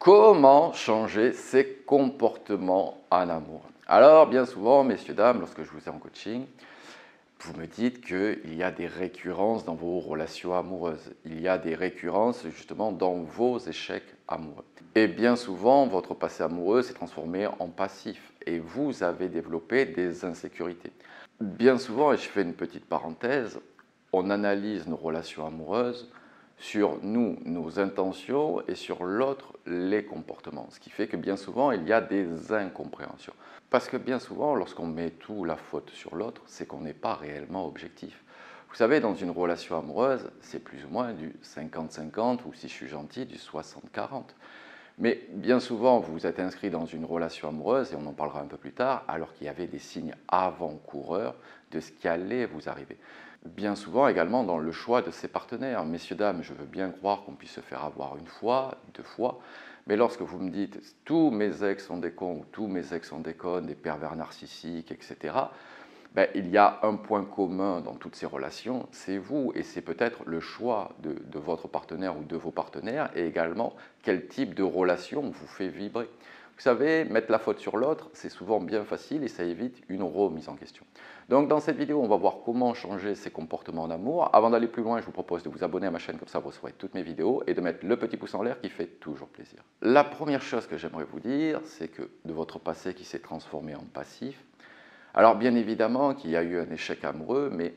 Comment changer ses comportements en amour? Alors, bien souvent, messieurs, dames, lorsque je vous ai en coaching, vous me dites qu'il y a des récurrences dans vos relations amoureuses. Il y a des récurrences justement dans vos échecs amoureux. Et bien souvent, votre passé amoureux s'est transformé en passif et vous avez développé des insécurités. Bien souvent, et je fais une petite parenthèse, on analyse nos relations amoureuses sur nous, nos intentions, et sur l'autre, les comportements. Ce qui fait que bien souvent, il y a des incompréhensions. Parce que bien souvent, lorsqu'on met tout la faute sur l'autre, c'est qu'on n'est pas réellement objectif. Vous savez, dans une relation amoureuse, c'est plus ou moins du 50-50, ou si je suis gentil, du 60-40. Mais bien souvent, vous vous êtes inscrit dans une relation amoureuse, et on en parlera un peu plus tard, alors qu'il y avait des signes avant-coureurs de ce qui allait vous arriver. Bien souvent également dans le choix de ses partenaires. Messieurs, dames, je veux bien croire qu'on puisse se faire avoir une fois, deux fois, mais lorsque vous me dites « tous mes ex sont des cons » ou « tous mes ex sont des connes, des pervers narcissiques, etc. », ben, il y a un point commun dans toutes ces relations, c'est vous, et c'est peut-être le choix de votre partenaire ou de vos partenaires, et également quel type de relation vous fait vibrer. Vous savez, mettre la faute sur l'autre, c'est souvent bien facile et ça évite une remise en question. Donc dans cette vidéo, on va voir comment changer ses comportements d'amour. Avant d'aller plus loin, je vous propose de vous abonner à ma chaîne, comme ça vous recevrez toutes mes vidéos, et de mettre le petit pouce en l'air qui fait toujours plaisir. La première chose que j'aimerais vous dire, c'est que de votre passé qui s'est transformé en passif, alors bien évidemment qu'il y a eu un échec amoureux, mais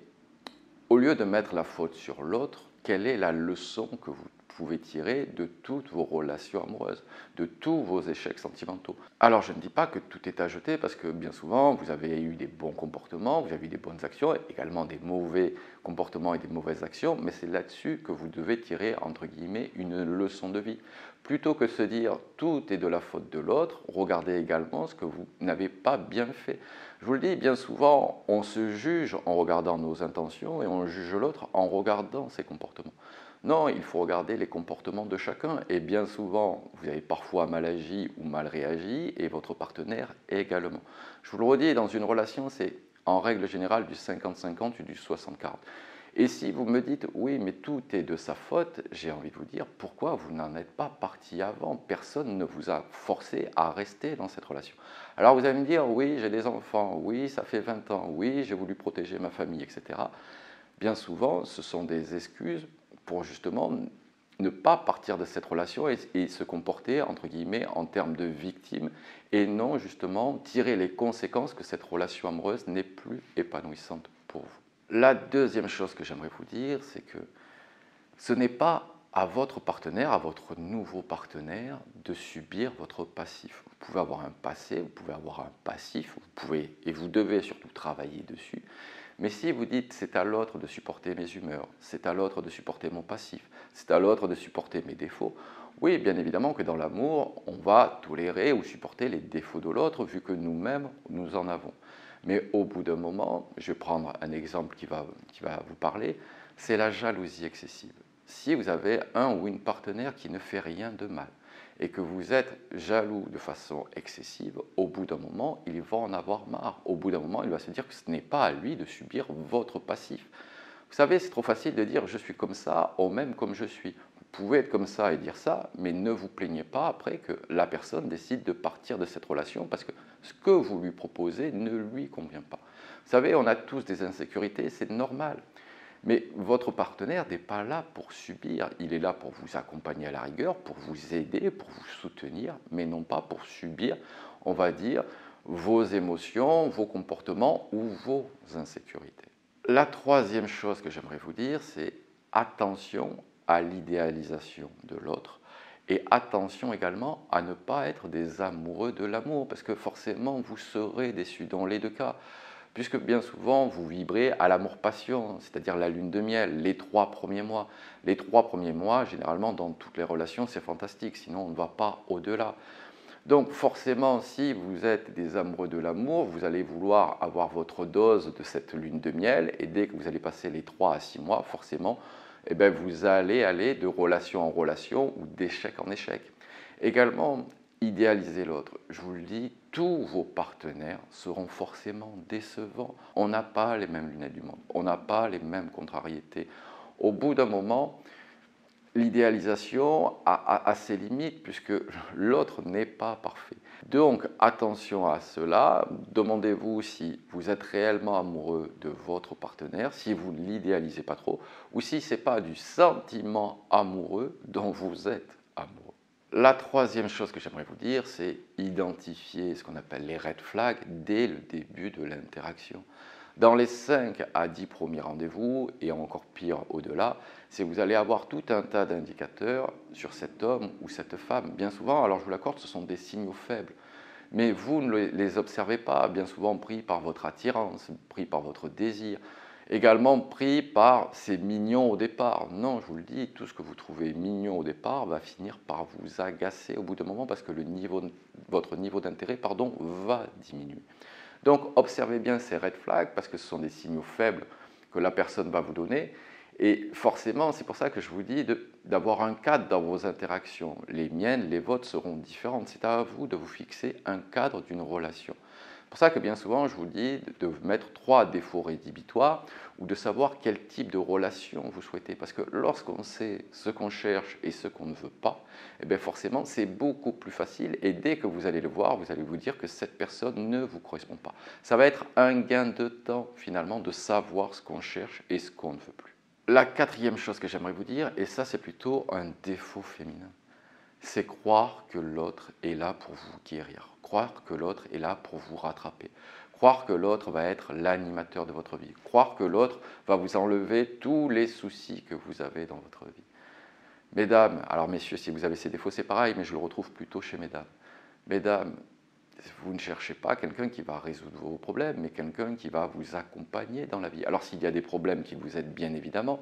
au lieu de mettre la faute sur l'autre, quelle est la leçon que vous pouvez tirer de toutes vos relations amoureuses, de tous vos échecs sentimentaux? Alors je ne dis pas que tout est à jeter, parce que bien souvent vous avez eu des bons comportements, vous avez eu des bonnes actions, également des mauvais comportements et des mauvaises actions, mais c'est là-dessus que vous devez tirer entre guillemets une leçon de vie. Plutôt que de se dire tout est de la faute de l'autre, regardez également ce que vous n'avez pas bien fait. Je vous le dis, bien souvent, on se juge en regardant nos intentions et on juge l'autre en regardant ses comportements. Non, il faut regarder les comportements de chacun, et bien souvent, vous avez parfois mal agi ou mal réagi, et votre partenaire également. Je vous le redis, dans une relation, c'est en règle générale du 50-50 ou du 60-40. Et si vous me dites, oui, mais tout est de sa faute, j'ai envie de vous dire, pourquoi vous n'en êtes pas parti avant? Personne ne vous a forcé à rester dans cette relation. Alors vous allez me dire, oui, j'ai des enfants, oui, ça fait 20 ans, oui, j'ai voulu protéger ma famille, etc. Bien souvent, ce sont des excuses pour justement ne pas partir de cette relation et se comporter, entre guillemets, en termes de victime, et non justement tirer les conséquences que cette relation amoureuse n'est plus épanouissante pour vous. La deuxième chose que j'aimerais vous dire, c'est que ce n'est pas à votre partenaire, à votre nouveau partenaire, de subir votre passif. Vous pouvez avoir un passé, vous pouvez avoir un passif, vous pouvez et vous devez surtout travailler dessus. Mais si vous dites c'est à l'autre de supporter mes humeurs, c'est à l'autre de supporter mon passif, c'est à l'autre de supporter mes défauts, oui, bien évidemment que dans l'amour, on va tolérer ou supporter les défauts de l'autre vu que nous-mêmes, nous en avons. Mais au bout d'un moment, je vais prendre un exemple qui va vous parler, c'est la jalousie excessive. Si vous avez un ou une partenaire qui ne fait rien de mal et que vous êtes jaloux de façon excessive, au bout d'un moment, il va en avoir marre. Au bout d'un moment, il va se dire que ce n'est pas à lui de subir votre passif. Vous savez, c'est trop facile de dire « je suis comme ça, au même comme je suis ». Vous pouvez être comme ça et dire ça, mais ne vous plaignez pas après que la personne décide de partir de cette relation parce que ce que vous lui proposez ne lui convient pas. Vous savez, on a tous des insécurités, c'est normal. Mais votre partenaire n'est pas là pour subir, il est là pour vous accompagner à la rigueur, pour vous aider, pour vous soutenir, mais non pas pour subir, on va dire, vos émotions, vos comportements ou vos insécurités. La troisième chose que j'aimerais vous dire, c'est attention à l'idéalisation de l'autre et attention également à ne pas être des amoureux de l'amour, parce que forcément vous serez déçus dans les deux cas. Puisque bien souvent, vous vibrez à l'amour-passion, c'est-à-dire la lune de miel, les 3 premiers mois. Les 3 premiers mois, généralement, dans toutes les relations, c'est fantastique, sinon on ne va pas au-delà. Donc forcément, si vous êtes des amoureux de l'amour, vous allez vouloir avoir votre dose de cette lune de miel, et dès que vous allez passer les 3 à 6 mois, forcément, eh bien, vous allez aller de relation en relation ou d'échec en échec. Également, idéaliser l'autre. Je vous le dis, tous vos partenaires seront forcément décevants. On n'a pas les mêmes lunettes du monde, on n'a pas les mêmes contrariétés. Au bout d'un moment, l'idéalisation a ses limites puisque l'autre n'est pas parfait. Donc attention à cela, demandez-vous si vous êtes réellement amoureux de votre partenaire, si vous ne l'idéalisez pas trop, ou si ce n'est pas du sentiment amoureux dont vous êtes amoureux. La troisième chose que j'aimerais vous dire, c'est identifier ce qu'on appelle les red flags dès le début de l'interaction. Dans les 5 à 10 premiers rendez-vous, et encore pire au-delà, c'est que vous allez avoir tout un tas d'indicateurs sur cet homme ou cette femme. Bien souvent, alors je vous l'accorde, ce sont des signaux faibles, mais vous ne les observez pas, bien souvent pris par votre attirance, pris par votre désir, également pris par c'est mignon au départ. Non, je vous le dis, tout ce que vous trouvez mignon au départ va finir par vous agacer au bout d'un moment parce que votre niveau d'intérêt va diminuer. Donc, observez bien ces red flags parce que ce sont des signaux faibles que la personne va vous donner. Et forcément, c'est pour ça que je vous dis d'avoir un cadre dans vos interactions. Les miennes, les vôtres seront différentes. C'est à vous de vous fixer un cadre d'une relation. C'est pour ça que bien souvent, je vous dis de mettre 3 défauts rédhibitoires ou de savoir quel type de relation vous souhaitez. Parce que lorsqu'on sait ce qu'on cherche et ce qu'on ne veut pas, eh bien forcément, c'est beaucoup plus facile. Et dès que vous allez le voir, vous allez vous dire que cette personne ne vous correspond pas. Ça va être un gain de temps finalement de savoir ce qu'on cherche et ce qu'on ne veut plus. La 4e chose que j'aimerais vous dire, et ça c'est plutôt un défaut féminin, c'est croire que l'autre est là pour vous guérir, croire que l'autre est là pour vous rattraper, croire que l'autre va être l'animateur de votre vie, croire que l'autre va vous enlever tous les soucis que vous avez dans votre vie. Mesdames, alors messieurs, si vous avez ces défauts, c'est pareil, mais je le retrouve plutôt chez mesdames. Mesdames, vous ne cherchez pas quelqu'un qui va résoudre vos problèmes, mais quelqu'un qui va vous accompagner dans la vie. Alors s'il y a des problèmes qui vous aident bien évidemment,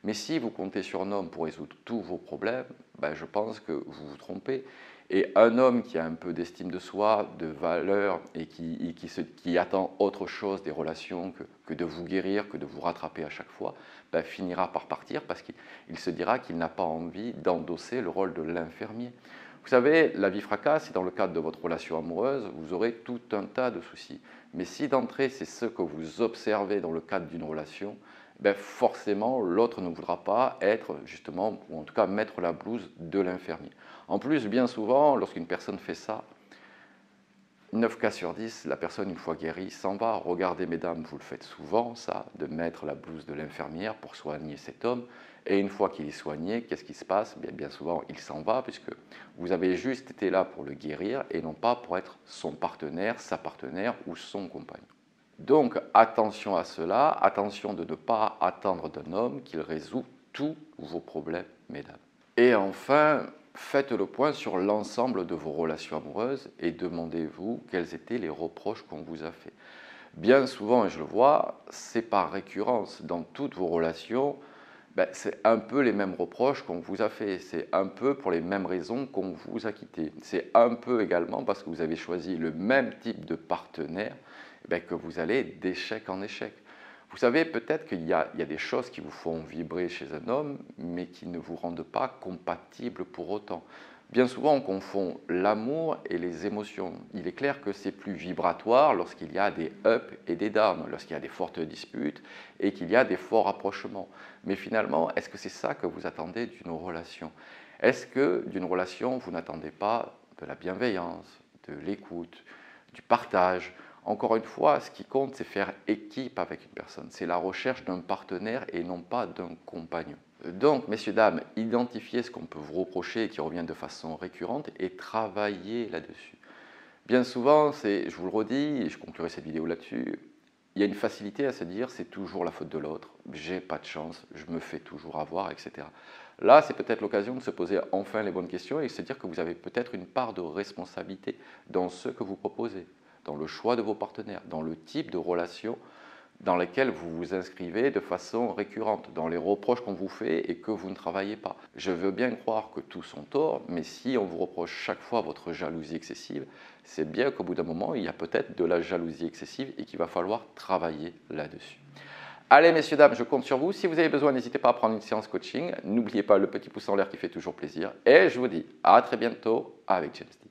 mais si vous comptez sur un homme pour résoudre tous vos problèmes, ben, je pense que vous vous trompez. Et un homme qui a un peu d'estime de soi, de valeur et qui attend autre chose des relations que de vous guérir, que de vous rattraper à chaque fois, ben, finira par partir parce qu'il se dira qu'il n'a pas envie d'endosser le rôle de l'infirmier. Vous savez, la vie fracasse et dans le cadre de votre relation amoureuse, vous aurez tout un tas de soucis. Mais si d'entrée, c'est ce que vous observez dans le cadre d'une relation, ben forcément, l'autre ne voudra pas être justement, ou en tout cas mettre la blouse de l'infirmier. En plus, bien souvent, lorsqu'une personne fait ça, 9 cas sur 10, la personne, une fois guérie, s'en va. Regardez, mesdames, vous le faites souvent, ça, de mettre la blouse de l'infirmière pour soigner cet homme. Et une fois qu'il est soigné, qu'est-ce qui se passe? Bien souvent, il s'en va, puisque vous avez juste été là pour le guérir et non pas pour être son partenaire, sa partenaire ou son compagnon. Donc, attention à cela, attention de ne pas attendre d'un homme qu'il résout tous vos problèmes, mesdames. Et enfin, faites le point sur l'ensemble de vos relations amoureuses et demandez-vous quels étaient les reproches qu'on vous a faits. Bien souvent, et je le vois, c'est par récurrence dans toutes vos relations, c'est un peu les mêmes reproches qu'on vous a fait, c'est un peu pour les mêmes raisons qu'on vous a quitté. C'est un peu également parce que vous avez choisi le même type de partenaire que vous allez d'échec en échec. Vous savez, peut-être qu'il y a des choses qui vous font vibrer chez un homme, mais qui ne vous rendent pas compatible pour autant. Bien souvent, on confond l'amour et les émotions. Il est clair que c'est plus vibratoire lorsqu'il y a des ups et des downs, lorsqu'il y a des fortes disputes et qu'il y a des forts rapprochements. Mais finalement, est-ce que c'est ça que vous attendez d'une relation? Est-ce que d'une relation, vous n'attendez pas de la bienveillance, de l'écoute, du partage? Encore une fois, ce qui compte, c'est faire équipe avec une personne. C'est la recherche d'un partenaire et non pas d'un compagnon. Donc, messieurs, dames, identifiez ce qu'on peut vous reprocher et qui revient de façon récurrente et travaillez là-dessus. Bien souvent, je vous le redis, et je conclurai cette vidéo là-dessus, il y a une facilité à se dire c'est toujours la faute de l'autre, j'ai pas de chance, je me fais toujours avoir, etc. Là, c'est peut-être l'occasion de se poser enfin les bonnes questions et de se dire que vous avez peut-être une part de responsabilité dans ce que vous proposez, dans le choix de vos partenaires, dans le type de relation dans lesquelles vous vous inscrivez de façon récurrente, dans les reproches qu'on vous fait et que vous ne travaillez pas. Je veux bien croire que tous sont torts, mais si on vous reproche chaque fois votre jalousie excessive, c'est bien qu'au bout d'un moment, il y a peut-être de la jalousie excessive et qu'il va falloir travailler là-dessus. Allez, messieurs, dames, je compte sur vous. Si vous avez besoin, n'hésitez pas à prendre une séance coaching. N'oubliez pas le petit pouce en l'air qui fait toujours plaisir. Et je vous dis à très bientôt avec James D.